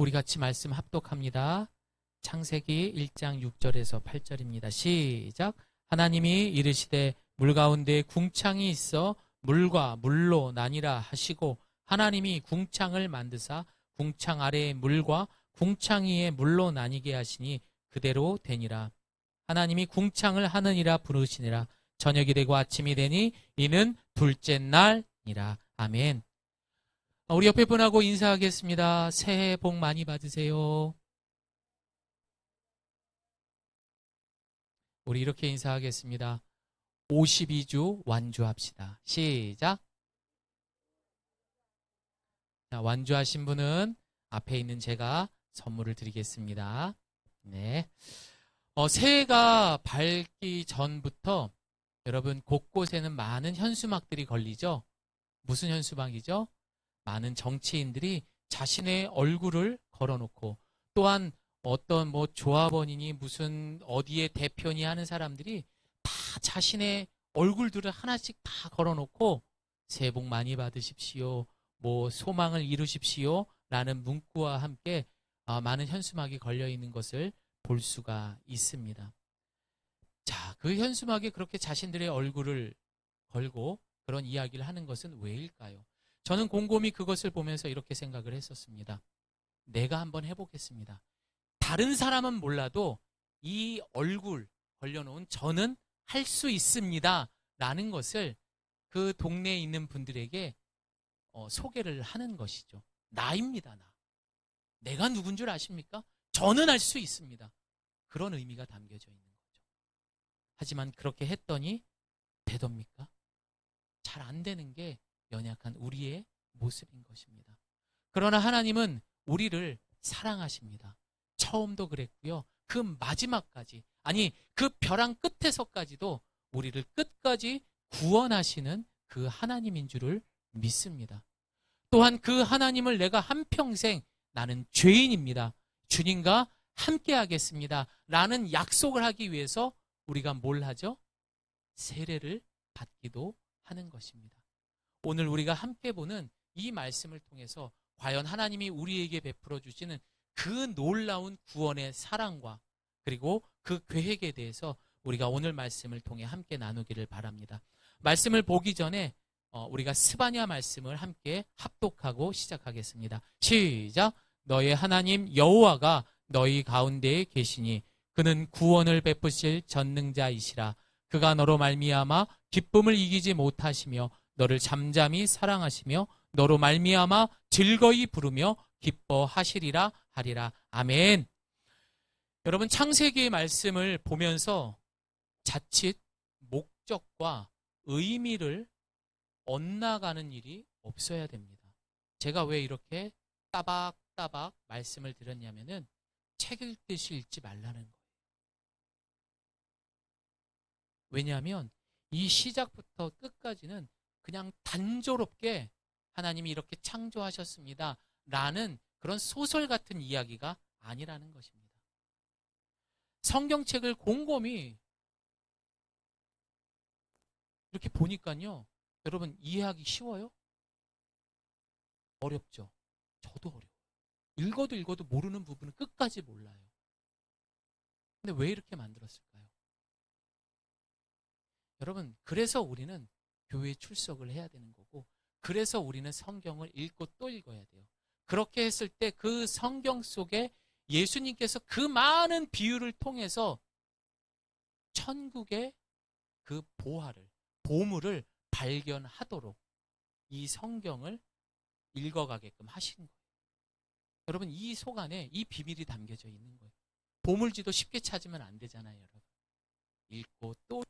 우리 같이 말씀 합독합니다. 창세기 1장 6절에서 8절입니다. 시작. 하나님이 이르시되 물 가운데 궁창이 있어 물과 물로 나뉘라 하시고 하나님이 궁창을 만드사 궁창 아래의 물과 궁창 위에 물로 나뉘게 하시니 그대로 되니라. 하나님이 궁창을 하느니라 부르시니라. 저녁이 되고 아침이 되니 이는 둘째 날이라. 아멘. 우리 옆에 분하고 인사하겠습니다. 새해 복 많이 받으세요. 우리 이렇게 인사하겠습니다. 52주 완주합시다. 시작. 자, 완주하신 분은 앞에 있는 제가 선물을 드리겠습니다. 네. 새해가 밝기 전부터 여러분 곳곳에는 많은 현수막들이 걸리죠. 무슨 현수막이죠? 많은 정치인들이 자신의 얼굴을 걸어놓고 또한 어떤 조합원이니 무슨 어디에 대표니 하는 사람들이 다 자신의 얼굴들을 하나씩 다 걸어놓고 새해 복 많이 받으십시오. 소망을 이루십시오. 라는 문구와 함께 많은 현수막이 걸려있는 것을 볼 수가 있습니다. 자, 그 현수막에 그렇게 자신들의 얼굴을 걸고 그런 이야기를 하는 것은 왜일까요? 저는 곰곰이 그것을 보면서 이렇게 생각을 했었습니다. 내가 한번 해보겠습니다. 다른 사람은 몰라도 이 얼굴 걸려놓은 저는 할 수 있습니다. 라는 것을 그 동네에 있는 분들에게 소개를 하는 것이죠. 나입니다, 나. 내가 누군 줄 아십니까? 저는 할 수 있습니다. 그런 의미가 담겨져 있는 거죠. 하지만 그렇게 했더니 되렵니까? 잘 안 되는 게 연약한 우리의 모습인 것입니다. 그러나 하나님은 우리를 사랑하십니다. 처음도 그랬고요. 그 마지막까지, 아니 그 벼랑 끝에서까지도 우리를 끝까지 구원하시는 그 하나님인 줄을 믿습니다. 또한 그 하나님을 내가 한평생 나는 죄인입니다. 주님과 함께 하겠습니다. 라는 약속을 하기 위해서 우리가 뭘 하죠? 세례를 받기도 하는 것입니다. 오늘 우리가 함께 보는 이 말씀을 통해서 과연 하나님이 우리에게 베풀어 주시는 그 놀라운 구원의 사랑과 그리고 그 계획에 대해서 우리가 오늘 말씀을 통해 함께 나누기를 바랍니다. 말씀을 보기 전에 우리가 스바냐 말씀을 함께 합독하고 시작하겠습니다. 시작. 너의 하나님 여호와가 너희 가운데에 계시니 그는 구원을 베푸실 전능자이시라. 그가 너로 말미암아 기쁨을 이기지 못하시며 너를 잠잠히 사랑하시며 너로 말미암아 즐거이 부르며 기뻐하시리라 하리라. 아멘. 여러분, 창세기의 말씀을 보면서 자칫 목적과 의미를 엇나가는 일이 없어야 됩니다. 제가 왜 이렇게 따박따박 말씀을 드렸냐면은 책 읽듯이 읽지 말라는 거예요. 왜냐하면 이 시작부터 끝까지는 그냥 단조롭게 하나님이 이렇게 창조하셨습니다. 라는 그런 소설 같은 이야기가 아니라는 것입니다. 성경책을 곰곰이 이렇게 보니까요. 여러분 이해하기 쉬워요? 어렵죠? 저도 어려워요. 읽어도 모르는 부분은 끝까지 몰라요. 근데 왜 이렇게 만들었을까요? 여러분, 그래서 우리는 교회에 출석을 해야 되는 거고, 그래서 우리는 성경을 읽고 또 읽어야 돼요. 그렇게 했을 때 그 성경 속에 예수님께서 그 많은 비유를 통해서 천국의 그 보물을 발견하도록 이 성경을 읽어가게끔 하신 거예요. 여러분, 이 속 안에 이 비밀이 담겨져 있는 거예요. 보물지도 쉽게 찾으면 안 되잖아요, 여러분. 읽고 또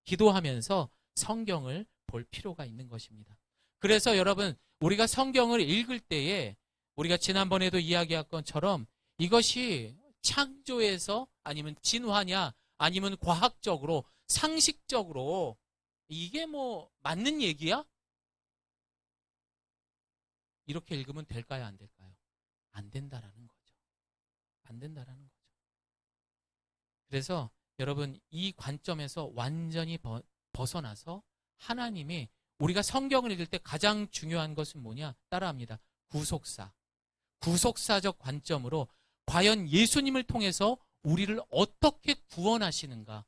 기도하면서 성경을 볼 필요가 있는 것입니다. 그래서 여러분, 우리가 성경을 읽을 때에 우리가 지난번에도 이야기한 것처럼 이것이 창조에서 아니면 진화냐 아니면 과학적으로 상식적으로 이게 맞는 얘기야? 이렇게 읽으면 될까요? 안 될까요? 안 된다라는 거죠. 안 된다라는 거죠. 그래서 여러분 이 관점에서 완전히 벗어나서 하나님이 우리가 성경을 읽을 때 가장 중요한 것은 뭐냐? 따라합니다. 구속사. 구속사적 관점으로 과연 예수님을 통해서 우리를 어떻게 구원하시는가,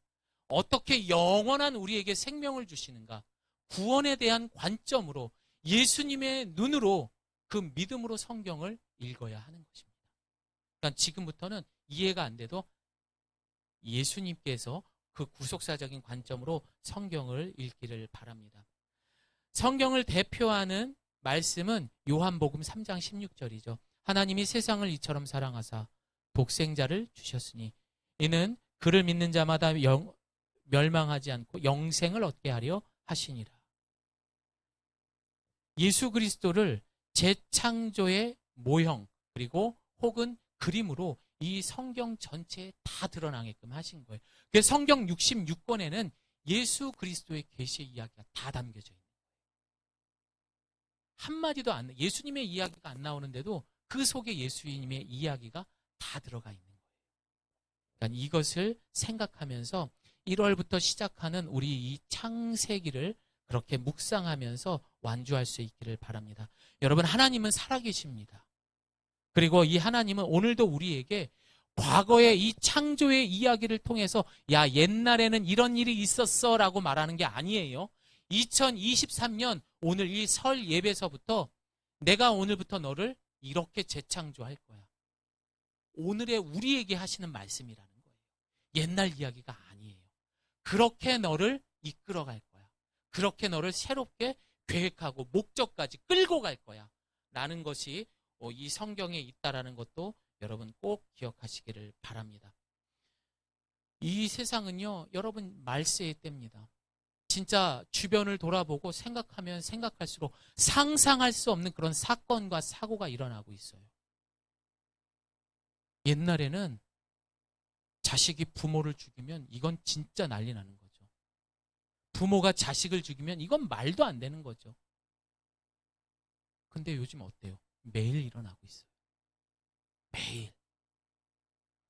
어떻게 영원한 우리에게 생명을 주시는가, 구원에 대한 관점으로 예수님의 눈으로 그 믿음으로 성경을 읽어야 하는 것입니다. 그러니까 지금부터는 이해가 안 돼도 예수님께서 그 구속사적인 관점으로 성경을 읽기를 바랍니다. 성경을 대표하는 말씀은 요한복음 3장 16절이죠. 하나님이 세상을 이처럼 사랑하사 독생자를 주셨으니 이는 그를 믿는 자마다 멸망하지 않고 영생을 얻게 하려 하시니라. 예수 그리스도를 재창조의 모형 그리고 혹은 그림으로 이 성경 전체에 다 드러나게끔 하신 거예요. 그래서 성경 66권에는 예수 그리스도의 계시 이야기가 다 담겨져 있는 거예요. 한마디도 예수님의 이야기가 안 나오는데도 그 속에 예수님의 이야기가 다 들어가 있는 거예요. 그러니까 이것을 생각하면서 1월부터 시작하는 우리 이 창세기를 그렇게 묵상하면서 완주할 수 있기를 바랍니다. 여러분, 하나님은 살아계십니다. 그리고 이 하나님은 오늘도 우리에게 과거의 이 창조의 이야기를 통해서 야, 옛날에는 이런 일이 있었어 라고 말하는 게 아니에요. 2023년 오늘 이 설 예배서부터 내가 오늘부터 너를 이렇게 재창조할 거야. 오늘의 우리에게 하시는 말씀이라는 거예요. 옛날 이야기가 아니에요. 그렇게 너를 이끌어갈 거야. 그렇게 너를 새롭게 계획하고 목적까지 끌고 갈 거야. 라는 것이 이 성경에 있다라는 것도 여러분 꼭 기억하시기를 바랍니다. 이 세상은요, 여러분 말세의 때입니다. 진짜 주변을 돌아보고 생각하면 생각할수록 상상할 수 없는 그런 사건과 사고가 일어나고 있어요. 옛날에는 자식이 부모를 죽이면 이건 진짜 난리 나는 거죠. 부모가 자식을 죽이면 이건 말도 안 되는 거죠. 근데 요즘 어때요? 매일 일어나고 있어요. 매일.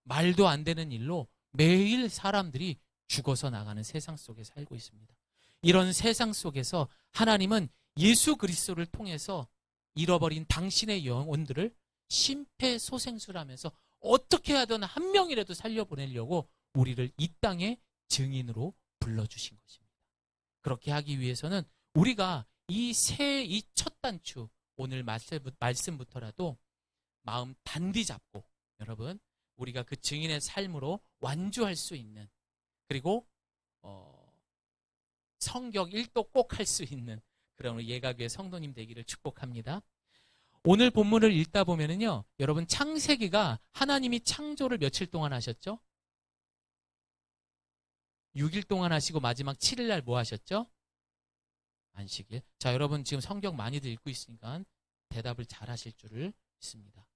말도 안 되는 일로 매일 사람들이 죽어서 나가는 세상 속에 살고 있습니다. 이런 세상 속에서 하나님은 예수 그리스도를 통해서 잃어버린 당신의 영혼들을 심폐소생술하면서 어떻게 하든 한 명이라도 살려보내려고 우리를 이 땅의 증인으로 불러주신 것입니다. 그렇게 하기 위해서는 우리가 이 첫 단추, 오늘 말씀부터라도 마음 단디 잡고 여러분 우리가 그 증인의 삶으로 완주할 수 있는, 그리고 성경 1도 꼭 할 수 있는 그런 예가교회 성도님 되기를 축복합니다. 오늘 본문을 읽다 보면은요, 여러분 창세기가 하나님이 창조를 며칠 동안 하셨죠? 6일 동안 하시고 마지막 7일 날 뭐 하셨죠? 안식일. 자, 여러분 지금 성경 많이들 읽고 있으니까 대답을 잘 하실 줄을 믿습니다.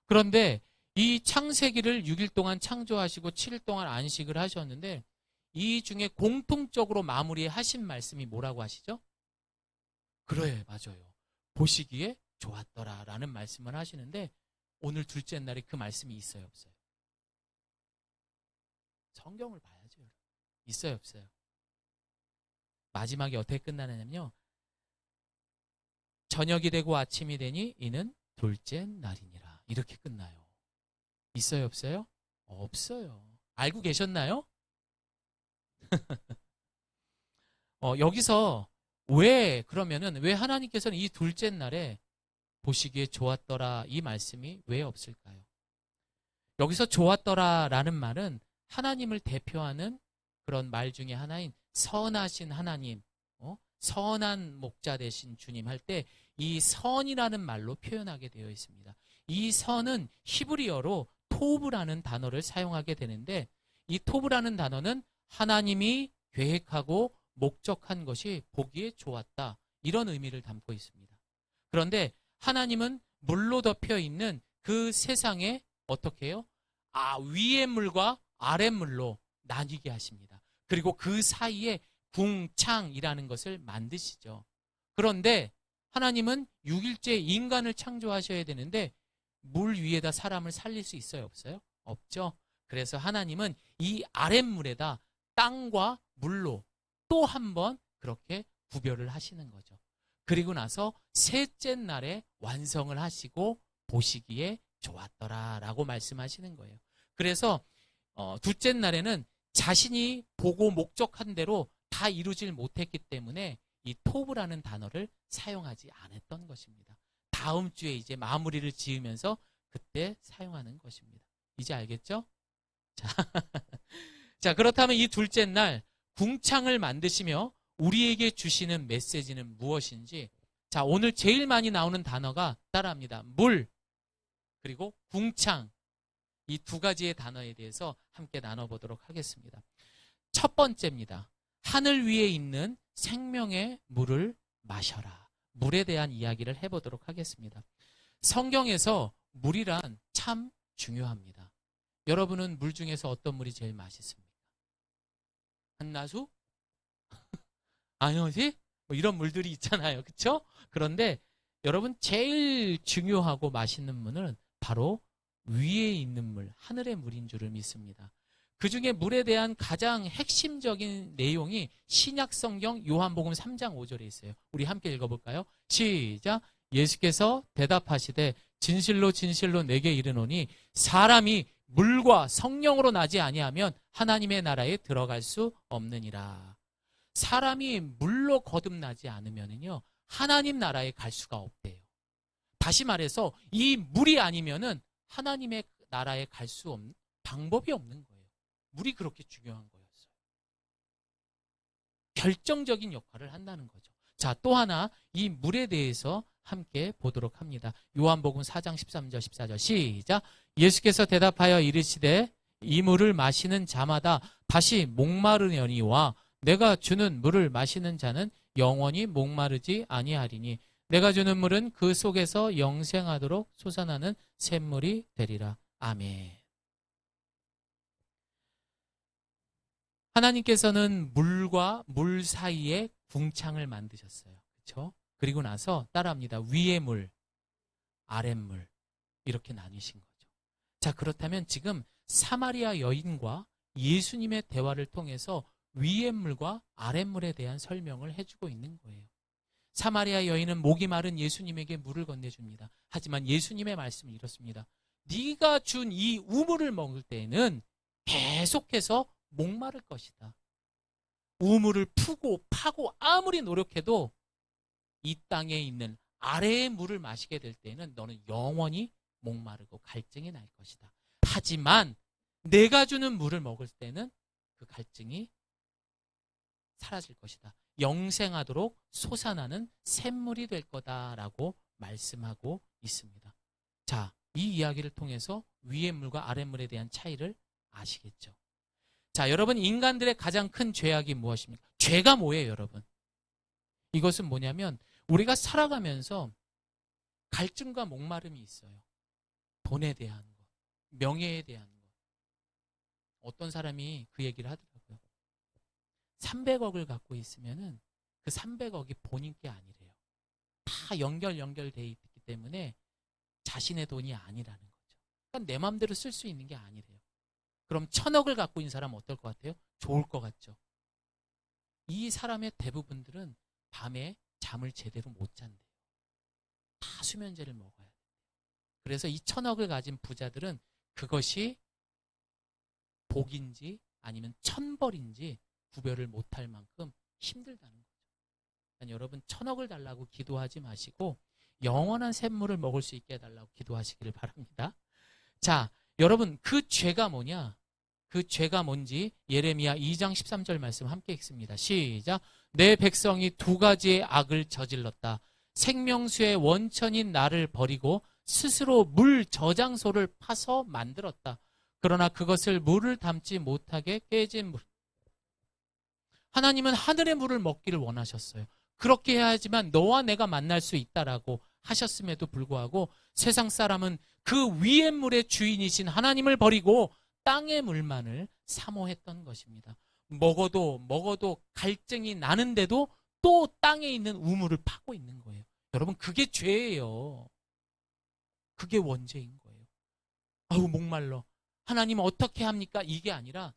그런데 이 창세기를 6일 동안 창조하시고 7일 동안 안식을 하셨는데 이 중에 공통적으로 마무리하신 말씀이 뭐라고 하시죠? 그래, 맞아요. 보시기에 좋았더라 라는 말씀을 하시는데 오늘 둘째 날에 그 말씀이 있어요, 없어요? 성경을 봐야죠. 있어요, 없어요? 마지막에 어떻게 끝나느냐면요, 저녁이 되고 아침이 되니 이는 둘째 날이니라, 이렇게 끝나요. 있어요, 없어요? 없어요. 알고 계셨나요? 여기서 왜 하나님께서는 이 둘째 날에 보시기에 좋았더라 이 말씀이 왜 없을까요? 여기서 좋았더라 라는 말은 하나님을 대표하는 그런 말 중에 하나인 선하신 하나님, 선한 목자 되신 주님 할 때 이 선이라는 말로 표현하게 되어 있습니다. 이 선은 히브리어로 토브라는 단어를 사용하게 되는데 이 토브라는 단어는 하나님이 계획하고 목적한 것이 보기에 좋았다, 이런 의미를 담고 있습니다. 그런데 하나님은 물로 덮여 있는 그 세상에 어떻게 해요? 위의 물과 아랫 물로 나뉘게 하십니다. 그리고 그 사이에 궁창이라는 것을 만드시죠. 그런데 하나님은 6일째 인간을 창조하셔야 되는데 물 위에다 사람을 살릴 수 있어요, 없어요? 없죠. 그래서 하나님은 이 아랫물에다 땅과 물로 또 한 번 그렇게 구별을 하시는 거죠. 그리고 나서 셋째 날에 완성을 하시고 보시기에 좋았더라라고 말씀하시는 거예요. 그래서 둘째 날에는 자신이 보고 목적한 대로 다 이루질 못했기 때문에 이 토브라는 단어를 사용하지 않았던 것입니다. 다음 주에 이제 마무리를 지으면서 그때 사용하는 것입니다. 이제 알겠죠? 자, 자, 그렇다면 이 둘째 날 궁창을 만드시며 우리에게 주시는 메시지는 무엇인지, 자, 오늘 제일 많이 나오는 단어가 따라합니다. 물, 그리고 궁창. 이 두 가지의 단어에 대해서 함께 나눠보도록 하겠습니다. 첫 번째입니다. 하늘 위에 있는 생명의 물을 마셔라. 물에 대한 이야기를 해보도록 하겠습니다. 성경에서 물이란 참 중요합니다. 여러분은 물 중에서 어떤 물이 제일 맛있습니까? 한나수? 아니지? 뭐 이런 물들이 있잖아요. 그렇죠? 그런데 여러분 제일 중요하고 맛있는 물은 바로 위에 있는 물, 하늘의 물인 줄을 믿습니다. 그 중에 물에 대한 가장 핵심적인 내용이 신약성경 요한복음 3장 5절에 있어요. 우리 함께 읽어볼까요? 시작! 예수께서 대답하시되 진실로 진실로 내게 이르노니 사람이 물과 성령으로 나지 아니하면 하나님의 나라에 들어갈 수 없느니라. 사람이 물로 거듭나지 않으면요 하나님 나라에 갈 수가 없대요. 다시 말해서 이 물이 아니면은 하나님의 나라에 갈 수 없는 방법이 없는 거예요. 물이 그렇게 중요한 거였어요. 결정적인 역할을 한다는 거죠. 자, 또 하나 이 물에 대해서 함께 보도록 합니다. 요한복음 4장 13절 14절 시작. 예수께서 대답하여 이르시되 이 물을 마시는 자마다 다시 목마르려니와 내가 주는 물을 마시는 자는 영원히 목마르지 아니하리니 내가 주는 물은 그 속에서 영생하도록 솟아나는 샘물이 되리라. 아멘. 하나님께서는 물과 물 사이에 궁창을 만드셨어요. 그렇죠? 그리고 나서 따라합니다. 위의 물, 아랫물 이렇게 나뉘신 거죠. 자, 그렇다면 지금 사마리아 여인과 예수님의 대화를 통해서 위의 물과 아랫물에 대한 설명을 해주고 있는 거예요. 사마리아 여인은 목이 마른 예수님에게 물을 건네줍니다. 하지만 예수님의 말씀은 이렇습니다. 네가 준 이 우물을 먹을 때에는 계속해서 목마를 것이다. 우물을 푸고 파고 아무리 노력해도 이 땅에 있는 아래의 물을 마시게 될 때는 너는 영원히 목마르고 갈증이 날 것이다. 하지만 내가 주는 물을 먹을 때는 그 갈증이 사라질 것이다. 영생하도록 솟아나는 샘물이 될 거다라고 말씀하고 있습니다. 자, 이 이야기를 통해서 위의 물과 아랫물에 대한 차이를 아시겠죠? 자, 여러분 인간들의 가장 큰 죄악이 무엇입니까? 죄가 뭐예요, 여러분? 이것은 뭐냐면 우리가 살아가면서 갈증과 목마름이 있어요. 돈에 대한 것, 명예에 대한 것. 어떤 사람이 그 얘기를 하더라고요. 300억을 갖고 있으면은 그 300억이 본인 게 아니래요. 다 연결돼 있기 때문에 자신의 돈이 아니라는 거죠. 그러니까 내 마음대로 쓸 수 있는 게 아니래요. 그럼 1000억을 갖고 있는 사람은 어떨 것 같아요? 좋을 것 같죠. 이 사람의 대부분들은 밤에 잠을 제대로 못 잔대요. 다 수면제를 먹어야 돼요. 그래서 이 1000억을 가진 부자들은 그것이 복인지 아니면 천벌인지 구별을 못할 만큼 힘들다는 거죠. 그러니까 여러분 1000억을 달라고 기도하지 마시고 영원한 샘물을 먹을 수 있게 해달라고 기도하시기를 바랍니다. 자, 여러분 그 죄가 뭐냐? 그 죄가 뭔지 예레미야 2장 13절 말씀 함께 읽습니다. 시작. 내 백성이 두 가지의 악을 저질렀다. 생명수의 원천인 나를 버리고 스스로 물 저장소를 파서 만들었다. 그러나 그것을 물을 담지 못하게 깨진 물. 하나님은 하늘의 물을 먹기를 원하셨어요. 그렇게 해야지만 너와 내가 만날 수 있다라고 하셨음에도 불구하고 세상 사람은 그 위의 물의 주인이신 하나님을 버리고 땅의 물만을 사모했던 것입니다. 먹어도 갈증이 나는데도 또 땅에 있는 우물을 파고 있는 거예요. 여러분 그게 죄예요. 그게 원죄인 거예요. 아우 목말라. 하나님 어떻게 합니까? 이게 아니라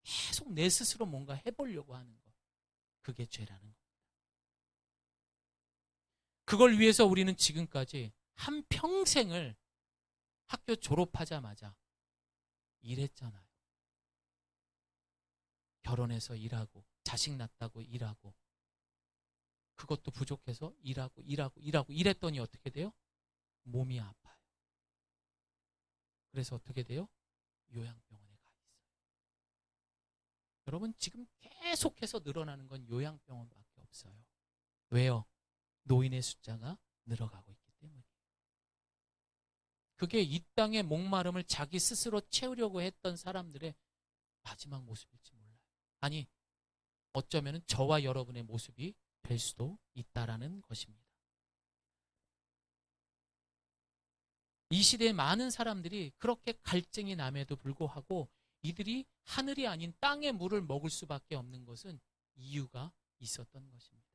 계속 내 스스로 뭔가 해보려고 하는 거. 그게 죄라는 겁니다. 그걸 위해서 우리는 지금까지 한평생을 학교 졸업하자마자 일했잖아요. 결혼해서 일하고 자식 낳았다고 일하고 그것도 부족해서 일하고 일했더니 어떻게 돼요? 몸이 아파요. 그래서 어떻게 돼요? 요양병원에 가 있어요. 여러분 지금 계속해서 늘어나는 건 요양병원밖에 없어요. 왜요? 노인의 숫자가 늘어가고 있기 때문에. 그게 이 땅의 목마름을 자기 스스로 채우려고 했던 사람들의 마지막 모습일지 몰라요. 아니, 어쩌면 저와 여러분의 모습이 될 수도 있다라는 것입니다. 이 시대에 많은 사람들이 그렇게 갈증이 남에도 불구하고 이들이 하늘이 아닌 땅의 물을 먹을 수밖에 없는 것은 이유가 있었던 것입니다.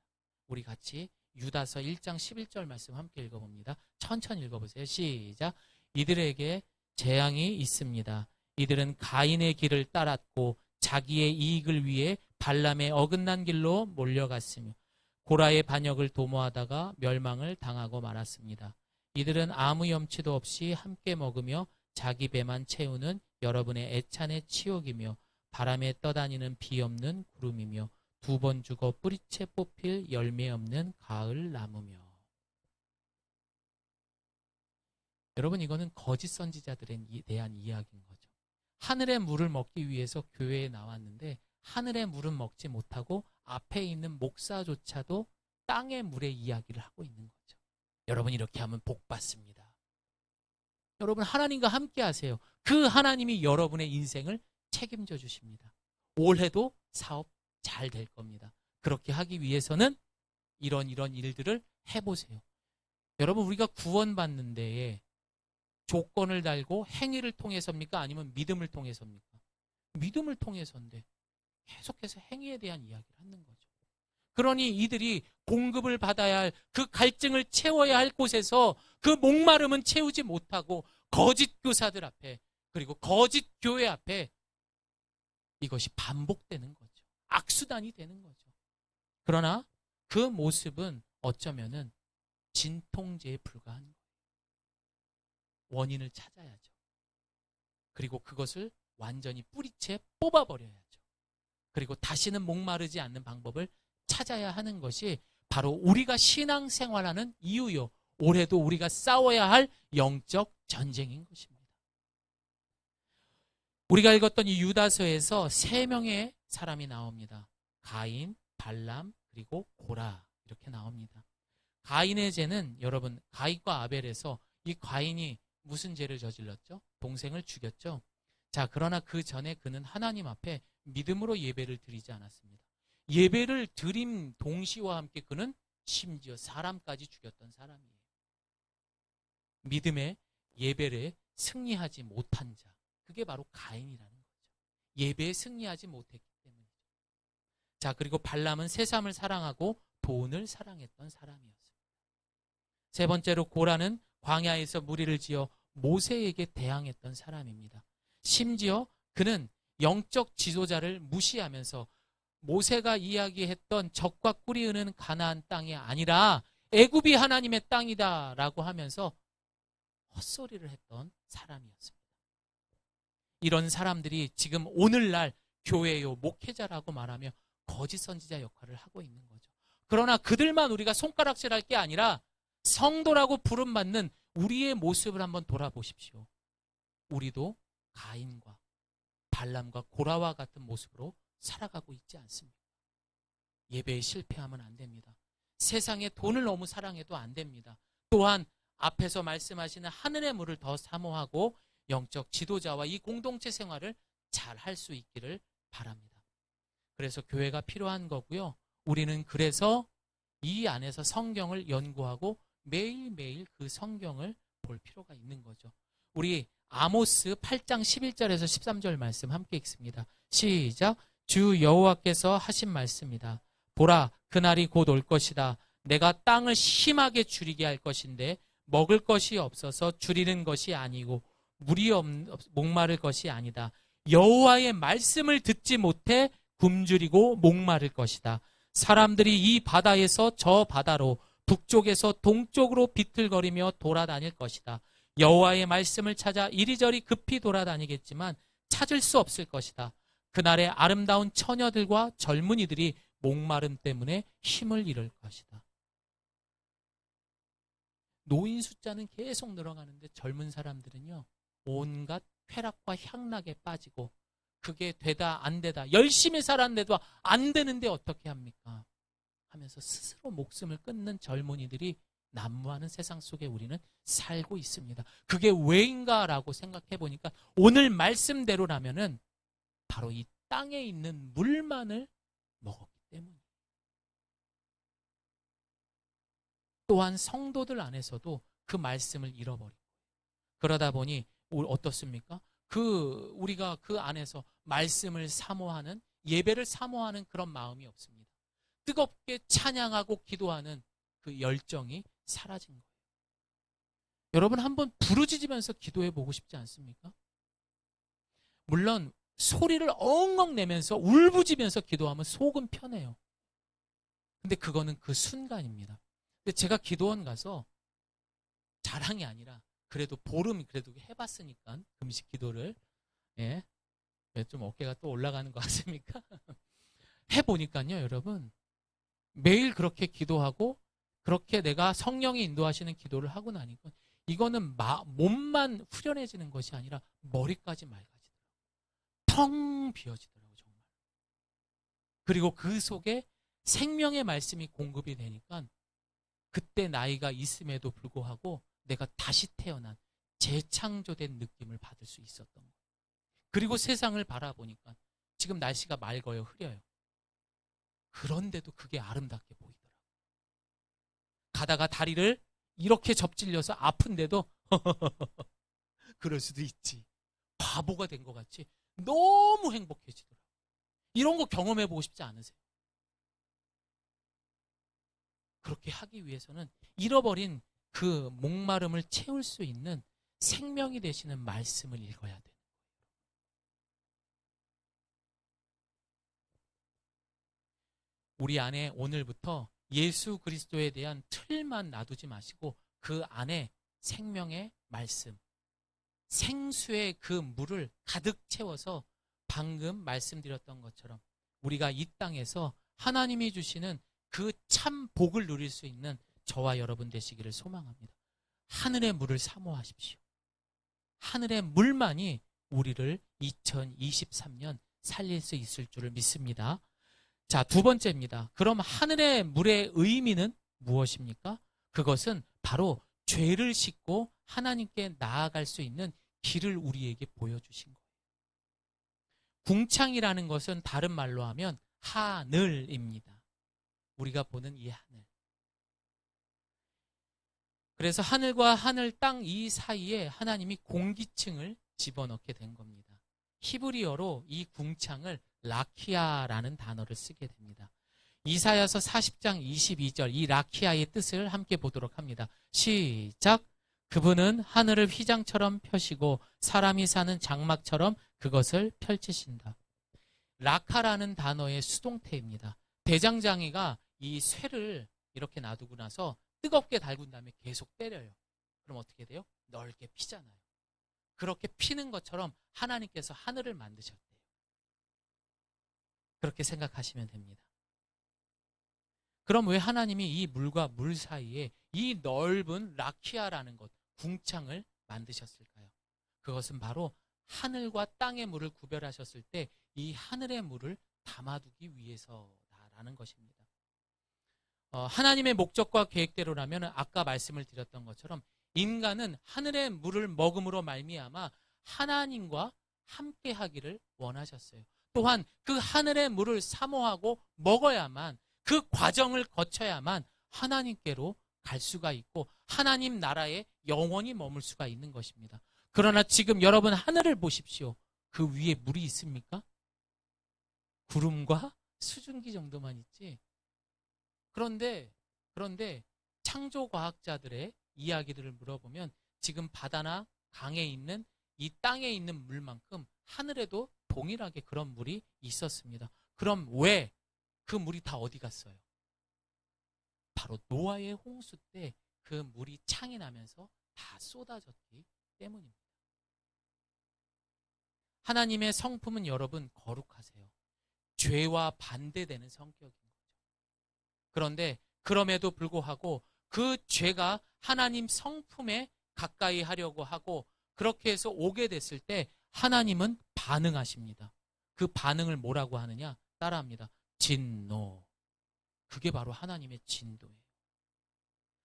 우리 같이 유다서 1장 11절 말씀 함께 읽어봅니다. 천천히 읽어보세요. 시작. 이들에게 재앙이 있습니다. 이들은 가인의 길을 따랐고 자기의 이익을 위해 발람의 어긋난 길로 몰려갔으며 고라의 반역을 도모하다가 멸망을 당하고 말았습니다. 이들은 아무 염치도 없이 함께 먹으며 자기 배만 채우는 여러분의 애찬의 치욕이며 바람에 떠다니는 비 없는 구름이며 두 번 죽어 뿌리채 뽑힐 열매 없는 가을 나무며. 여러분 이거는 거짓 선지자들에 대한 이야기인 거죠. 하늘의 물을 먹기 위해서 교회에 나왔는데 하늘의 물은 먹지 못하고 앞에 있는 목사조차도 땅의 물의 이야기를 하고 있는 거죠. 여러분 이렇게 하면 복 받습니다. 여러분 하나님과 함께 하세요. 그 하나님이 여러분의 인생을 책임져 주십니다. 올해도 사업 잘 될 겁니다. 그렇게 하기 위해서는 이런 일들을 해보세요. 여러분 우리가 구원받는 데에 조건을 달고 행위를 통해서입니까? 아니면 믿음을 통해서입니까? 믿음을 통해서인데 계속해서 행위에 대한 이야기를 하는 거죠. 그러니 이들이 공급을 받아야 할 그 갈증을 채워야 할 곳에서 그 목마름은 채우지 못하고 거짓 교사들 앞에 그리고 거짓 교회 앞에 이것이 반복되는 거죠. 악수단이 되는 거죠. 그러나 그 모습은 어쩌면은 진통제에 불과한 거예요. 원인을 찾아야죠. 그리고 그것을 완전히 뿌리채 뽑아버려야죠. 그리고 다시는 목마르지 않는 방법을 찾아야 하는 것이 바로 우리가 신앙생활하는 이유요. 올해도 우리가 싸워야 할 영적 전쟁인 것입니다. 우리가 읽었던 이 유다서에서 3명의 사람이 나옵니다. 가인, 발람, 그리고 고라 이렇게 나옵니다. 가인의 죄는 여러분 가인과 아벨에서 이 가인이 무슨 죄를 저질렀죠? 동생을 죽였죠. 자, 그러나 그 전에 그는 하나님 앞에 믿음으로 예배를 드리지 않았습니다. 예배를 드림 동시와 함께 그는 심지어 사람까지 죽였던 사람이에요. 믿음의 예배를 승리하지 못한 자, 그게 바로 가인이라는 거죠. 예배에 승리하지 못했기 때문이죠. 자, 그리고 발람은 세상을 사랑하고 돈을 사랑했던 사람이었습니다. 세 번째로 고라는 광야에서 무리를 지어 모세에게 대항했던 사람입니다. 심지어 그는 영적 지도자를 무시하면서 모세가 이야기했던 젖과 꿀이 흐르는 가나안 땅이 아니라 애굽이 하나님의 땅이다라고 하면서 헛소리를 했던 사람이었습니다. 이런 사람들이 지금 오늘날 교회요 목회자라고 말하며 거짓 선지자 역할을 하고 있는 거죠. 그러나 그들만 우리가 손가락질할 게 아니라 성도라고 부름받는 우리의 모습을 한번 돌아보십시오. 우리도 가인과 발람과 고라와 같은 모습으로 살아가고 있지 않습니까? 예배에 실패하면 안 됩니다. 세상에 돈을 너무 사랑해도 안 됩니다. 또한 앞에서 말씀하시는 하늘의 물을 더 사모하고 영적 지도자와 이 공동체 생활을 잘 할 수 있기를 바랍니다. 그래서 교회가 필요한 거고요. 우리는 그래서 이 안에서 성경을 연구하고 매일매일 그 성경을 볼 필요가 있는 거죠. 우리 아모스 8장 11절에서 13절 말씀 함께 읽습니다. 시작. 주 여호와께서 하신 말씀이다. 보라, 그날이 곧 올 것이다. 내가 땅을 심하게 줄이게 할 것인데 먹을 것이 없어서 줄이는 것이 아니고 물이 목마를 것이 아니다. 여호와의 말씀을 듣지 못해 굶주리고 목마를 것이다. 사람들이 이 바다에서 저 바다로 북쪽에서 동쪽으로 비틀거리며 돌아다닐 것이다. 여호와의 말씀을 찾아 이리저리 급히 돌아다니겠지만 찾을 수 없을 것이다. 그날의 아름다운 처녀들과 젊은이들이 목마름 때문에 힘을 잃을 것이다. 노인 숫자는 계속 늘어가는데 젊은 사람들은요, 온갖 쾌락과 향락에 빠지고 그게 되다 안 되다 열심히 살았는데도 안 되는데 어떻게 합니까? 하면서 스스로 목숨을 끊는 젊은이들이 난무하는 세상 속에 우리는 살고 있습니다. 그게 왜인가라고 생각해 보니까 오늘 말씀대로라면은 바로 이 땅에 있는 물만을 먹었기 때문이에요. 또한 성도들 안에서도 그 말씀을 잃어버리고 그러다 보니 어떻습니까? 우리가 그 안에서 말씀을 사모하는, 예배를 사모하는 그런 마음이 없습니다. 뜨겁게 찬양하고 기도하는 그 열정이 사라진 거예요. 여러분 한번 부르짖으면서 기도해 보고 싶지 않습니까? 물론 소리를 엉엉 내면서 울부짖으면서 기도하면 속은 편해요. 근데 그거는 그 순간입니다. 근데 제가 기도원 가서 자랑이 아니라 그래도 보름 그래도 해봤으니까 금식 기도를, 예, 좀 어깨가 또 올라가는 것 같습니까? 해보니까요, 여러분 매일 그렇게 기도하고 그렇게 내가 성령이 인도하시는 기도를 하고 나니까 이거는 몸만 후련해지는 것이 아니라 머리까지 맑아지더라고요. 텅 비어지더라고요, 정말. 그리고 그 속에 생명의 말씀이 공급이 되니까 그때 나이가 있음에도 불구하고 내가 다시 태어난 재창조된 느낌을 받을 수 있었던 거예요. 그리고 세상을 바라보니까 지금 날씨가 맑아요, 흐려요. 그런데도 그게 아름답게 보이더라고요. 가다가 다리를 이렇게 접질려서 아픈데도 그럴 수도 있지. 바보가 된 것 같이 너무 행복해지더라고요. 이런 거 경험해보고 싶지 않으세요? 그렇게 하기 위해서는 잃어버린 그 목마름을 채울 수 있는 생명이 되시는 말씀을 읽어야 돼요. 우리 안에 오늘부터 예수 그리스도에 대한 틀만 놔두지 마시고 그 안에 생명의 말씀, 생수의 그 물을 가득 채워서 방금 말씀드렸던 것처럼 우리가 이 땅에서 하나님이 주시는 그 참 복을 누릴 수 있는 저와 여러분 되시기를 소망합니다. 하늘의 물을 사모하십시오. 하늘의 물만이 우리를 2023년 살릴 수 있을 줄을 믿습니다. 자, 두 번째입니다. 그럼 하늘의 물의 의미는 무엇입니까? 그것은 바로 죄를 씻고 하나님께 나아갈 수 있는 길을 우리에게 보여주신 거예요. 궁창이라는 것은 다른 말로 하면 하늘입니다. 우리가 보는 이 하늘. 그래서 하늘과 하늘, 땅 이 사이에 하나님이 공기층을 집어넣게 된 겁니다. 히브리어로 이 궁창을 라키아라는 단어를 쓰게 됩니다. 이사야서 40장 22절 이 라키아의 뜻을 함께 보도록 합니다. 시작! 그분은 하늘을 휘장처럼 펴시고 사람이 사는 장막처럼 그것을 펼치신다. 라카라는 단어의 수동태입니다. 대장장이가 이 쇠를 이렇게 놔두고 나서 뜨겁게 달군 다음에 계속 때려요. 그럼 어떻게 돼요? 넓게 피잖아요. 그렇게 피는 것처럼 하나님께서 하늘을 만드셨대요. 그렇게 생각하시면 됩니다. 그럼 왜 하나님이 이 물과 물 사이에 이 넓은 라키아라는 것, 궁창을 만드셨을까요? 그것은 바로 하늘과 땅의 물을 구별하셨을 때 이 하늘의 물을 담아두기 위해서다라는 것입니다. 하나님의 목적과 계획대로라면 아까 말씀을 드렸던 것처럼 인간은 하늘의 물을 먹음으로 말미암아 하나님과 함께 하기를 원하셨어요. 또한 그 하늘의 물을 사모하고 먹어야만, 그 과정을 거쳐야만 하나님께로 갈 수가 있고 하나님 나라에 영원히 머물 수가 있는 것입니다. 그러나 지금 여러분 하늘을 보십시오. 그 위에 물이 있습니까? 구름과 수증기 정도만 있지. 그런데 창조과학자들의 이야기들을 물어보면 지금 바다나 강에 있는 이 땅에 있는 물만큼 하늘에도 동일하게 그런 물이 있었습니다. 그럼 왜 그 물이 다 어디 갔어요? 바로 노아의 홍수 때 그 물이 창이 나면서 다 쏟아졌기 때문입니다. 하나님의 성품은 여러분 거룩하세요. 죄와 반대되는 성격인 거죠. 그런데 그럼에도 불구하고 그 죄가 하나님 성품에 가까이 하려고 하고 그렇게 해서 오게 됐을 때 하나님은 반응하십니다. 그 반응을 뭐라고 하느냐? 따라합니다. 진노. 그게 바로 하나님의 진노예요.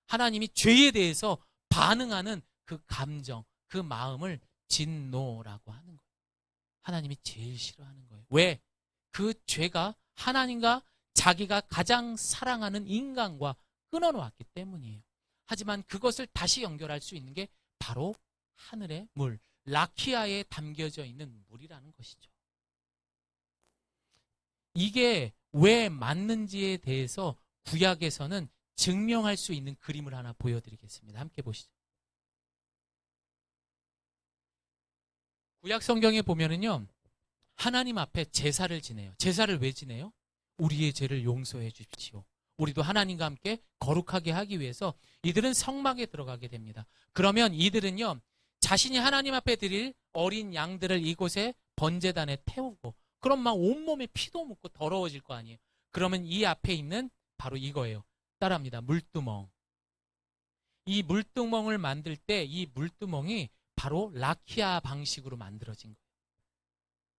하나님이 죄에 대해서 반응하는 그 감정, 그 마음을 진노라고 하는 거예요. 하나님이 제일 싫어하는 거예요. 왜? 그 죄가 하나님과 자기가 가장 사랑하는 인간과 끊어놓았기 때문이에요. 하지만 그것을 다시 연결할 수 있는 게 바로 하늘의 물, 라키아에 담겨져 있는 물이라는 것이죠. 이게 왜 맞는지에 대해서 구약에서는 증명할 수 있는 그림을 하나 보여드리겠습니다. 함께 보시죠. 구약 성경에 보면은요, 하나님 앞에 제사를 지내요. 제사를 왜 지내요? 우리의 죄를 용서해 주십시오. 우리도 하나님과 함께 거룩하게 하기 위해서 이들은 성막에 들어가게 됩니다. 그러면 이들은요, 자신이 하나님 앞에 드릴 어린 양들을 이곳에 번제단에 태우고, 그럼 막 온몸에 피도 묻고 더러워질 거 아니에요. 그러면 이 앞에 있는 바로 이거예요. 따라합니다. 물두멍. 이 물두멍을 만들 때 이 물두멍이 바로 라키아 방식으로 만들어진 거예요.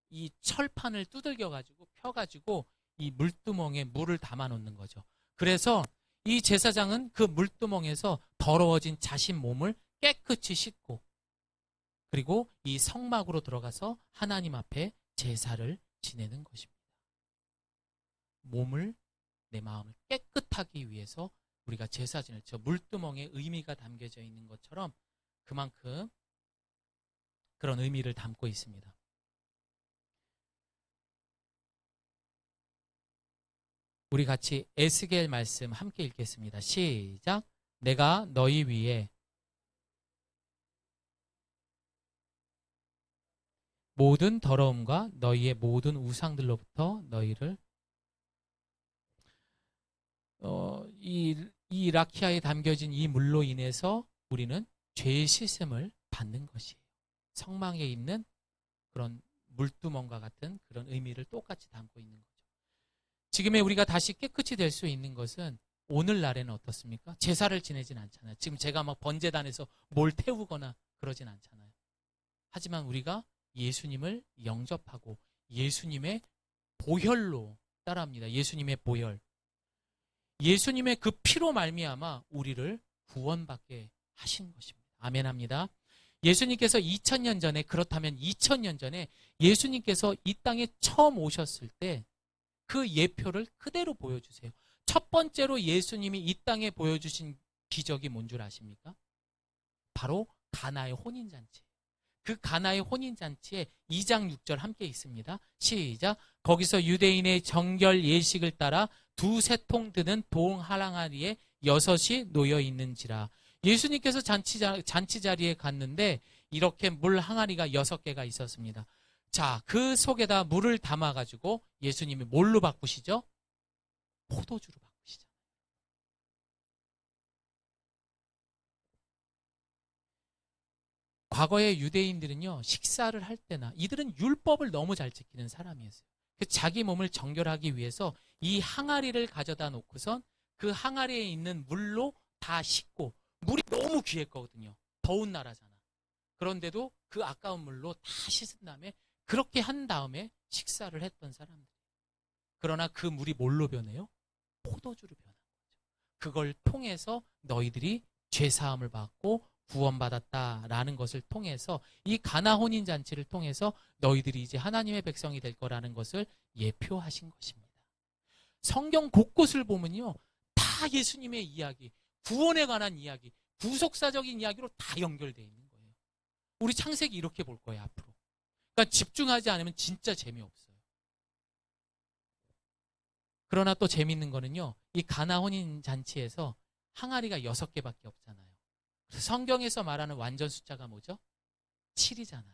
이 철판을 두들겨가지고 펴가지고 이 물두멍에 물을 담아 놓는 거죠. 그래서 이 제사장은 그 물두멍에서 더러워진 자신 몸을 깨끗이 씻고 그리고 이 성막으로 들어가서 하나님 앞에 제사를 지내는 것입니다. 몸을, 내 마음을 깨끗하기 위해서 우리가 제사 지낼 저 물두멍에 의미가 담겨져 있는 것처럼 그만큼 그런 의미를 담고 있습니다. 우리 같이 에스겔 말씀 함께 읽겠습니다. 시작. 내가 너희 위에 모든 더러움과 너희의 모든 우상들로부터 너희를 이 라키아에 담겨진 이 물로 인해서 우리는 죄의 씻음을 받는 것이에요. 성막에 있는 그런 물두멍과 같은 그런 의미를 똑같이 담고 있는 거죠. 지금의 우리가 다시 깨끗이 될 수 있는 것은 오늘날에는 어떻습니까? 제사를 지내진 않잖아요. 지금 제가 막 번제단에서 뭘 태우거나 그러진 않잖아요. 하지만 우리가 예수님을 영접하고 예수님의 보혈로 따라합니다. 예수님의 보혈. 예수님의 그 피로 말미암아 우리를 구원받게 하신 것입니다. 아멘합니다. 예수님께서 2000년 전에, 그렇다면 2000년 전에 예수님께서 이 땅에 처음 오셨을 때 그 예표를 그대로 보여주세요. 첫 번째로 예수님이 이 땅에 보여주신 기적이 뭔 줄 아십니까? 바로 가나의 혼인잔치. 그 가나의 혼인잔치에 2장 6절 함께 있습니다. 시작. 거기서 유대인의 정결 예식을 따라 두세 통 드는 동 하랑아리에 6이 놓여 있는지라. 예수님께서 잔치 자리에 갔는데 이렇게 물 항아리가 6개가 있었습니다. 자, 그 속에다 물을 담아가지고 예수님이 뭘로 바꾸시죠? 포도주로 바꾸시죠. 과거의 유대인들은요, 식사를 할 때나 이들은 율법을 너무 잘 지키는 사람이었어요. 자기 몸을 정결하기 위해서 이 항아리를 가져다 놓고선 그 항아리에 있는 물로 다 씻고, 물이 너무 귀했거든요. 더운 나라잖아. 그런데도 그 아까운 물로 다 씻은 다음에 그렇게 한 다음에 식사를 했던 사람들. 그러나 그 물이 뭘로 변해요? 포도주로 변한 거죠. 그걸 통해서 너희들이 죄사함을 받고 구원받았다라는 것을 통해서 이 가나 혼인잔치를 통해서 너희들이 이제 하나님의 백성이 될 거라는 것을 예표하신 것입니다. 성경 곳곳을 보면요, 다 예수님의 이야기, 구원에 관한 이야기, 구속사적인 이야기로 다 연결되어 있는 거예요. 우리 창세기 이렇게 볼 거예요, 앞으로. 그러니까 집중하지 않으면 진짜 재미없어요. 그러나 또 재밌는 거는요, 이 가나 혼인잔치에서 항아리가 6개밖에 없잖아요. 성경에서 말하는 완전 숫자가 뭐죠? 7이잖아요.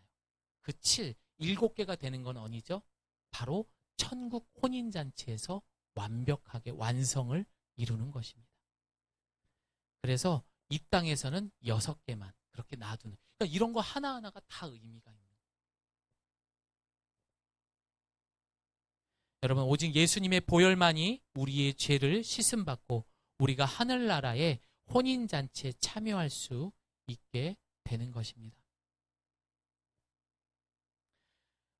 그 7, 7개가 되는 건 어디죠? 바로 천국 혼인잔치에서 완벽하게 완성을 이루는 것입니다. 그래서 이 땅에서는 6개만, 그렇게 놔두는. 그러니까 이런 거 하나하나가 다 의미가 있는. 여러분, 오직 예수님의 보혈만이 우리의 죄를 씻음받고 우리가 하늘나라의 혼인잔치에 참여할 수 있게 되는 것입니다.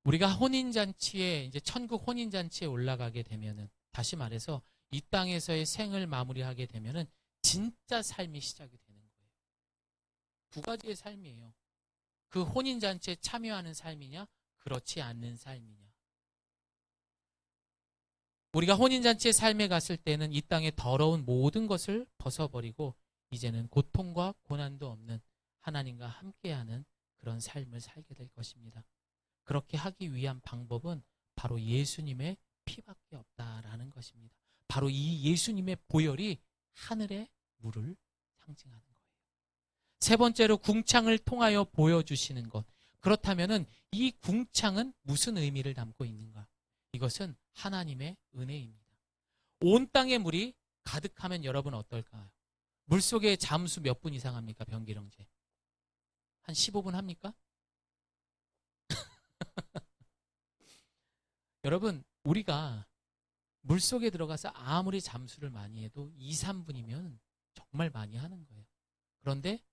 우리가 혼인잔치에, 이제 천국 혼인잔치에 올라가게 되면은, 다시 말해서 이 땅에서의 생을 마무리하게 되면은 진짜 삶이 시작이 되는 거예요. 두 가지의 삶이에요. 그 혼인잔치에 참여하는 삶이냐, 그렇지 않는 삶이냐. 우리가 혼인잔치의 삶에 갔을 때는 이 땅의 더러운 모든 것을 벗어버리고 이제는 고통과 고난도 없는 하나님과 함께하는 그런 삶을 살게 될 것입니다. 그렇게 하기 위한 방법은 바로 예수님의 피밖에 없다라는 것입니다. 바로 이 예수님의 보혈이 하늘의 물을 상징하는 거예요. 세 번째로 궁창을 통하여 보여주시는 것. 그렇다면 이 궁창은 무슨 의미를 담고 있는가? 이것은 하나님의 은혜입니다. 온 땅의 물이 가득하면 여러분 어떨까요? 물속에 잠수 몇 분 이상 합니까? 변기령제. 한 15분 합니까? 여러분, 우리가 물속에 들어가서 아무리 잠수를 많이 해도 2, 3분이면 정말 많이 하는 거예요. 그런데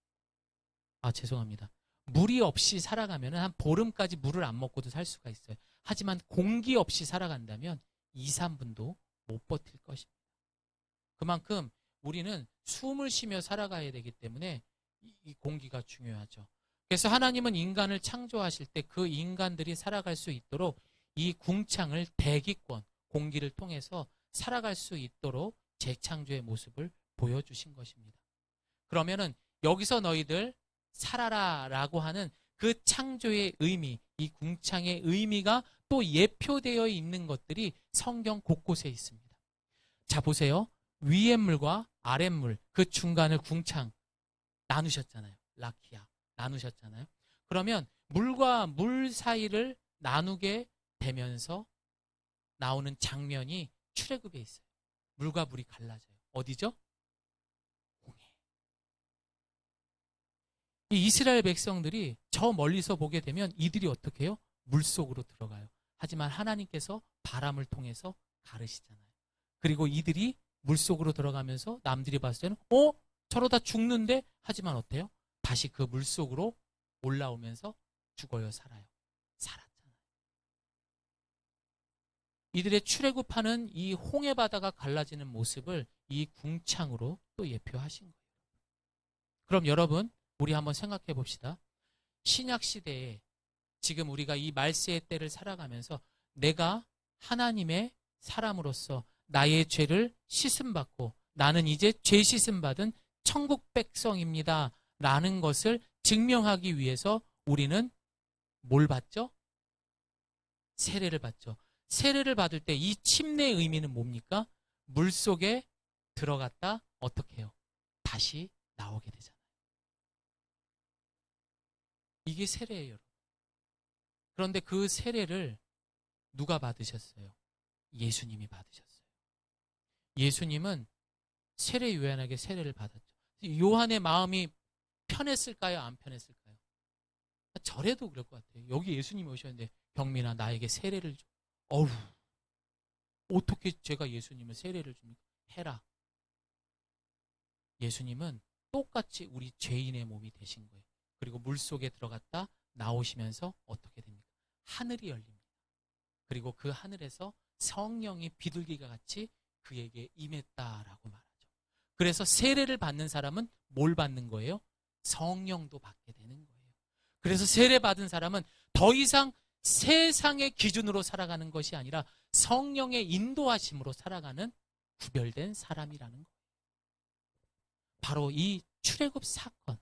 죄송합니다. 물이 없이 살아가면 한 보름까지 물을 안 먹고도 살 수가 있어요. 하지만 공기 없이 살아간다면 2, 3분도 못 버틸 것입니다. 그만큼 우리는 숨을 쉬며 살아가야 되기 때문에 이 공기가 중요하죠. 그래서 하나님은 인간을 창조하실 때 그 인간들이 살아갈 수 있도록 이 궁창을 대기권, 공기를 통해서 살아갈 수 있도록 재창조의 모습을 보여주신 것입니다. 그러면은 여기서 너희들 살아라 라고 하는 그 창조의 의미, 이 궁창의 의미가 또 예표되어 있는 것들이 성경 곳곳에 있습니다. 자, 보세요. 위의 물과 아랫 물, 그 중간을 궁창 나누셨잖아요. 라키아 나누셨잖아요. 그러면 물과 물 사이를 나누게 되면서 나오는 장면이 출애굽에 있어요. 물과 물이 갈라져요. 어디죠? 홍해. 이 이스라엘 백성들이 저 멀리서 보게 되면 이들이 어떻게 해요? 물속으로 들어가요. 하지만 하나님께서 바람을 통해서 가르시잖아요. 그리고 이들이 물속으로 들어가면서 남들이 봤을 때는 저러다 죽는데? 하지만 어때요? 다시 그 물속으로 올라오면서 죽어요, 살아요? 살았잖아요. 이들의 출애굽하는 이 홍해 바다가 갈라지는 모습을 이 궁창으로 또 예표하신 거예요. 그럼 여러분, 우리 한번 생각해 봅시다. 신약 시대에 지금 우리가 이 말세의 때를 살아가면서 내가 하나님의 사람으로서 나의 죄를 씻음받고 나는 이제 죄 씻음받은 천국 백성입니다 라는 것을 증명하기 위해서 우리는 뭘 받죠? 세례를 받죠. 세례를 받을 때 이 침례의 의미는 뭡니까? 물속에 들어갔다 어떻게 해요? 다시 나오게 되잖아요. 이게 세례예요, 여러분. 그런데 그 세례를 누가 받으셨어요? 예수님이 받으셨어요. 예수님은 세례 요한에게 세례를 받았죠. 요한의 마음이 편했을까요? 안 편했을까요? 저래도 그럴 것 같아요. 여기 예수님이 오셨는데 경민아 나에게 세례를 줘. 어우, 어떻게 제가 예수님을 세례를 줍니까? 해라. 예수님은 똑같이 우리 죄인의 몸이 되신 거예요. 그리고 물속에 들어갔다 나오시면서 어떻게 됩니까? 하늘이 열립니다. 그리고 그 하늘에서 성령이 비둘기가 같이 그에게 임했다라고 말하죠. 그래서 세례를 받는 사람은 뭘 받는 거예요? 성령도 받게 되는 거예요. 그래서 세례 받은 사람은 더 이상 세상의 기준으로 살아가는 것이 아니라 성령의 인도하심으로 살아가는 구별된 사람이라는 거예요. 바로 이 출애굽 사건,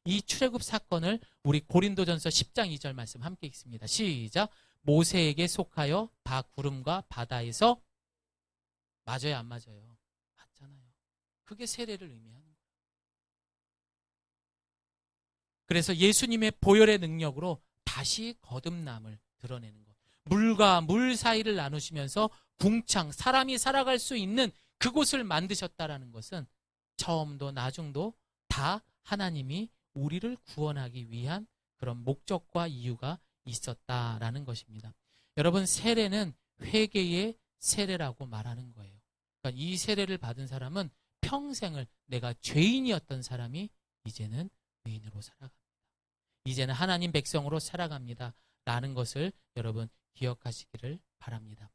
이 출애굽 사건을 우리 고린도전서 10장 2절 말씀 함께 읽습니다. 시작. 모세에게 속하여 다 구름과 바다에서 맞아요, 안 맞아요? 맞잖아요. 그게 세례를 의미하는 거예요. 그래서 예수님의 보혈의 능력으로 다시 거듭남을 드러내는 것. 물과 물 사이를 나누시면서 궁창, 사람이 살아갈 수 있는 그곳을 만드셨다라는 것은 처음도 나중도 다 하나님이 우리를 구원하기 위한 그런 목적과 이유가 있었다라는 것입니다. 여러분, 세례는 회개의 세례라고 말하는 거예요. 그러니까 이 세례를 받은 사람은 평생을 내가 죄인이었던 사람이 이제는 의인으로 살아갑니다. 이제는 하나님 백성으로 살아갑니다. 라는 것을 여러분 기억하시기를 바랍니다.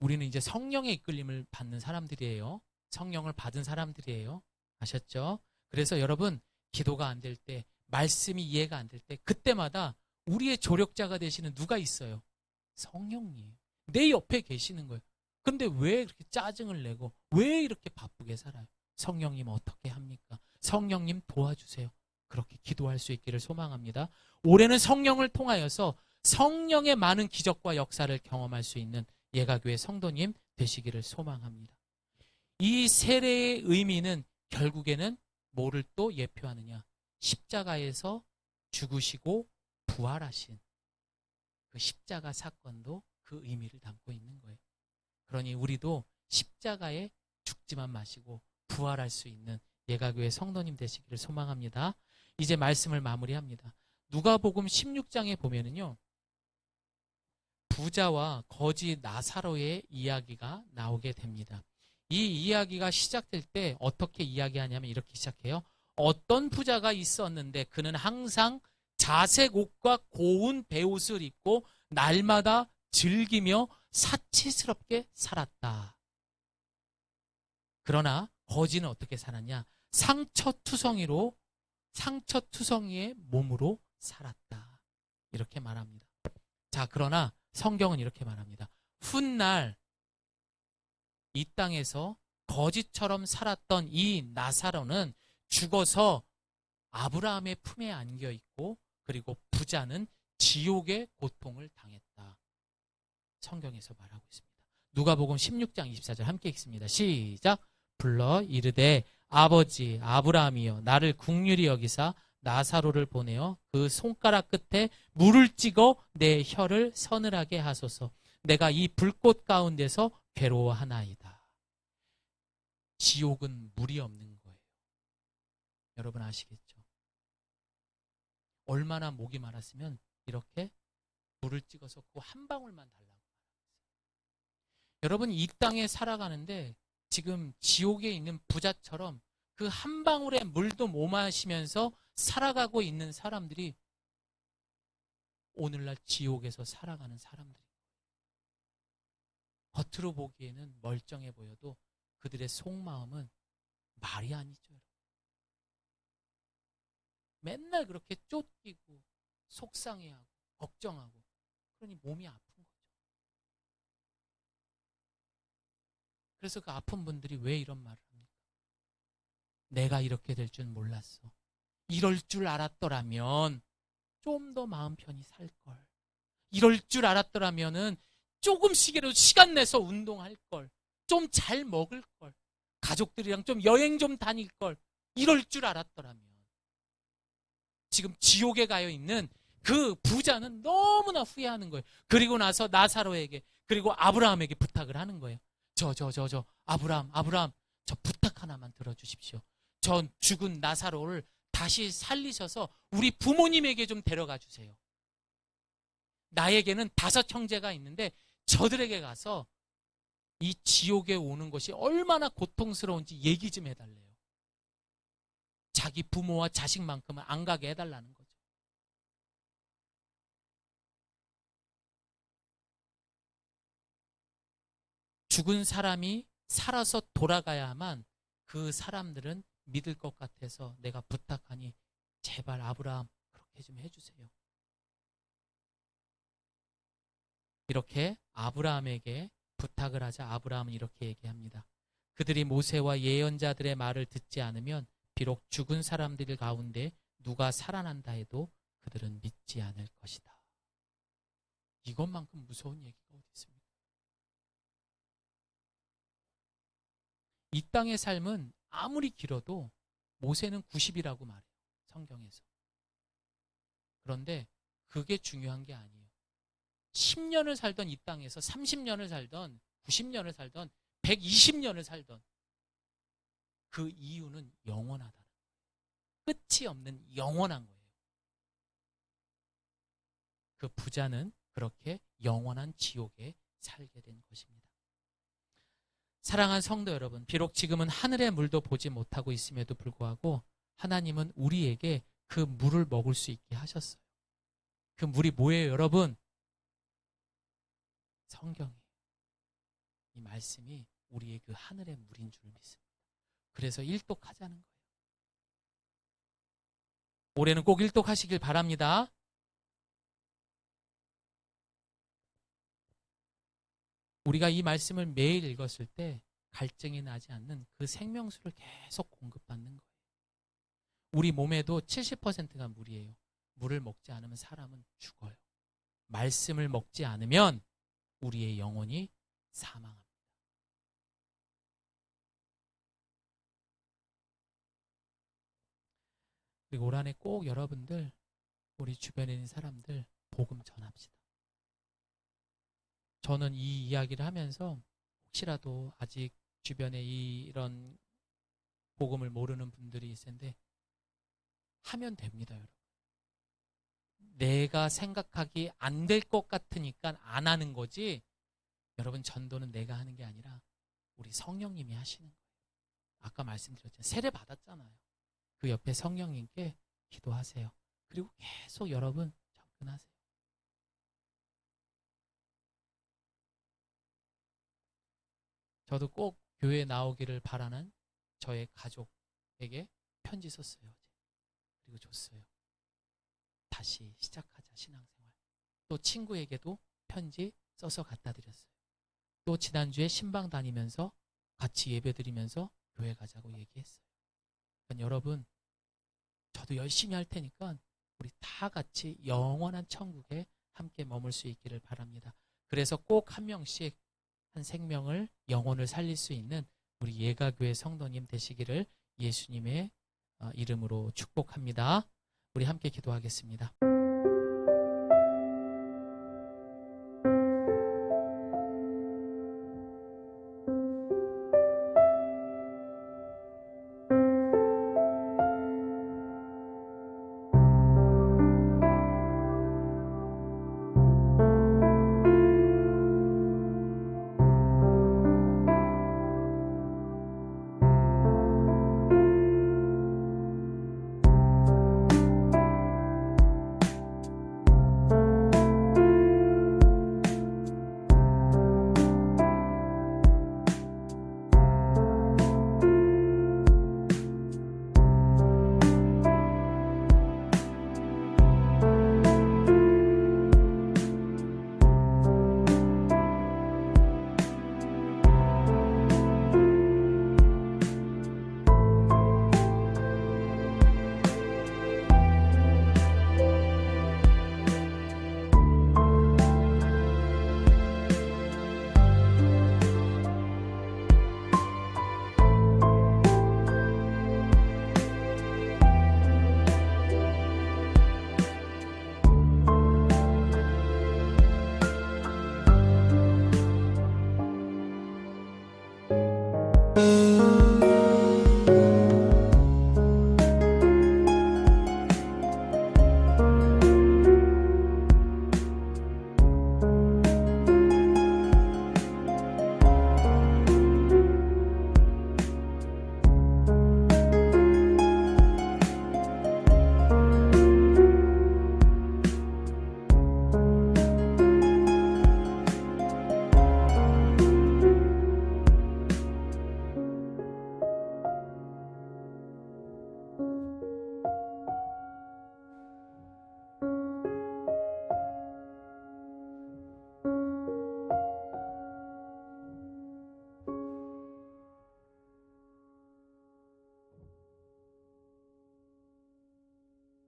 우리는 이제 성령의 이끌림을 받는 사람들이에요. 성령을 받은 사람들이에요. 아셨죠? 그래서 여러분, 기도가 안 될 때, 말씀이 이해가 안 될 때, 그때마다 우리의 조력자가 되시는 누가 있어요? 성령이에요. 내 옆에 계시는 거예요. 근데 왜 이렇게 짜증을 내고 왜 이렇게 바쁘게 살아요? 성령님 어떻게 합니까? 성령님 도와주세요. 그렇게 기도할 수 있기를 소망합니다. 올해는 성령을 통하여서 성령의 많은 기적과 역사를 경험할 수 있는 예가교회 성도님 되시기를 소망합니다. 이 세례의 의미는 결국에는 뭐를 또 예표하느냐? 십자가에서 죽으시고 부활하신 그 십자가 사건도 그 의미를 담고 있는 거예요. 그러니 우리도 십자가에 죽지만 마시고 부활할 수 있는 예가교회 성도님 되시기를 소망합니다. 이제 말씀을 마무리합니다. 누가복음 16장에 보면은요, 부자와 거지 나사로의 이야기가 나오게 됩니다. 이 이야기가 시작될 때 어떻게 이야기하냐면 이렇게 시작해요. 어떤 부자가 있었는데 그는 항상 자색 옷과 고운 베옷을 입고 날마다 즐기며 사치스럽게 살았다. 그러나 거지는 어떻게 살았냐? 상처투성이의 몸으로 살았다. 이렇게 말합니다. 자, 그러나 성경은 이렇게 말합니다. 훗날 이 땅에서 거지처럼 살았던 이 나사로는 죽어서 아브라함의 품에 안겨 있고, 그리고 부자는 지옥의 고통을 당했다. 성경에서 말하고 있습니다. 누가복음 16장 24절 함께 읽습니다. 시작. 불러 이르되 아버지 아브라함이여 나를 긍휼히 여기사 나사로를 보내어 그 손가락 끝에 물을 찍어 내 혀를 서늘하게 하소서. 내가 이 불꽃 가운데서 괴로워하나이다. 지옥은 물이 없는 거예요. 여러분 아시겠죠? 얼마나 목이 말았으면 이렇게 물을 찍어서 그 한 방울만 달라고 말했어요. 여러분, 이 땅에 살아가는데 지금 지옥에 있는 부자처럼 그 한 방울의 물도 못 마시면서 살아가고 있는 사람들이 오늘날 지옥에서 살아가는 사람들이에요. 겉으로 보기에는 멀쩡해 보여도 그들의 속마음은 말이 아니죠. 맨날 그렇게 쫓기고 속상해하고 걱정하고, 그러니 몸이 아픈 거죠. 그래서 그 아픈 분들이 왜 이런 말을 합니까? 내가 이렇게 될 줄 몰랐어. 이럴 줄 알았더라면 좀 더 마음 편히 살걸. 이럴 줄 알았더라면은 조금씩이라도 시간 내서 운동할 걸. 좀 잘 먹을 걸. 가족들이랑 좀 여행 좀 다닐 걸. 이럴 줄 알았더라면. 지금 지옥에 가여 있는 그 부자는 너무나 후회하는 거예요. 그리고 나서 나사로에게, 그리고 아브라함에게 부탁을 하는 거예요. 아브라함, 저 부탁 하나만 들어주십시오. 저 죽은 나사로를 다시 살리셔서 우리 부모님에게 좀 데려가 주세요. 나에게는 5 형제가 있는데 저들에게 가서 이 지옥에 오는 것이 얼마나 고통스러운지 얘기 좀 해달래요. 자기 부모와 자식만큼은 안 가게 해달라는 거죠. 죽은 사람이 살아서 돌아가야만 그 사람들은 믿을 것 같아서 내가 부탁하니 제발 아브라함 그렇게 좀 해주세요. 이렇게 아브라함에게 부탁을 하자 아브라함은 이렇게 얘기합니다. 그들이 모세와 예언자들의 말을 듣지 않으면 비록 죽은 사람들 가운데 누가 살아난다 해도 그들은 믿지 않을 것이다. 이것만큼 무서운 얘기가 어디 있습니까? 이 땅의 삶은 아무리 길어도 모세는 90이라고 말해요. 성경에서. 그런데 그게 중요한 게 아니에요. 10년을 살던 이 땅에서 30년을 살던 90년을 살던 120년을 살던 그 이유는 영원하다는 거예요. 끝이 없는 영원한 거예요. 그 부자는 그렇게 영원한 지옥에 살게 된 것입니다. 사랑하는 성도 여러분, 비록 지금은 하늘의 물도 보지 못하고 있음에도 불구하고 하나님은 우리에게 그 물을 먹을 수 있게 하셨어요. 그 물이 뭐예요, 여러분? 성경이에요. 이 말씀이 우리의 그 하늘의 물인 줄 믿습니다. 그래서 일독하자는 거예요. 올해는 꼭 일독하시길 바랍니다. 우리가 이 말씀을 매일 읽었을 때 갈증이 나지 않는 그 생명수를 계속 공급받는 거예요. 우리 몸에도 70%가 물이에요. 물을 먹지 않으면 사람은 죽어요. 말씀을 먹지 않으면 우리의 영혼이 사망합니다. 그리고 올 한해 꼭 여러분들, 우리 주변에 있는 사람들 복음 전합시다. 저는 이 이야기를 하면서 혹시라도 아직 주변에 이런 복음을 모르는 분들이 있을 텐데 하면 됩니다, 여러분. 내가 생각하기 안 될 것 같으니까 안 하는 거지, 여러분 전도는 내가 하는 게 아니라 우리 성령님이 하시는 거예요. 아까 말씀드렸잖아요. 세례 받았잖아요. 그 옆에 성령님께 기도하세요. 그리고 계속 여러분 접근하세요. 저도 꼭 교회에 나오기를 바라는 저의 가족에게 편지 썼어요. 그리고 줬어요. 다시 시작하자, 신앙생활. 또 친구에게도 편지 써서 갖다 드렸어요. 또 지난주에 신방 다니면서 같이 예배 드리면서 교회 가자고 얘기했어요. 그러니까 여러분, 저도 열심히 할 테니까 우리 다 같이 영원한 천국에 함께 머물 수 있기를 바랍니다. 그래서 꼭 한 명씩 한 생명을, 영혼을 살릴 수 있는 우리 예가교회 성도님 되시기를 예수님의 이름으로 축복합니다. 우리 함께 기도하겠습니다.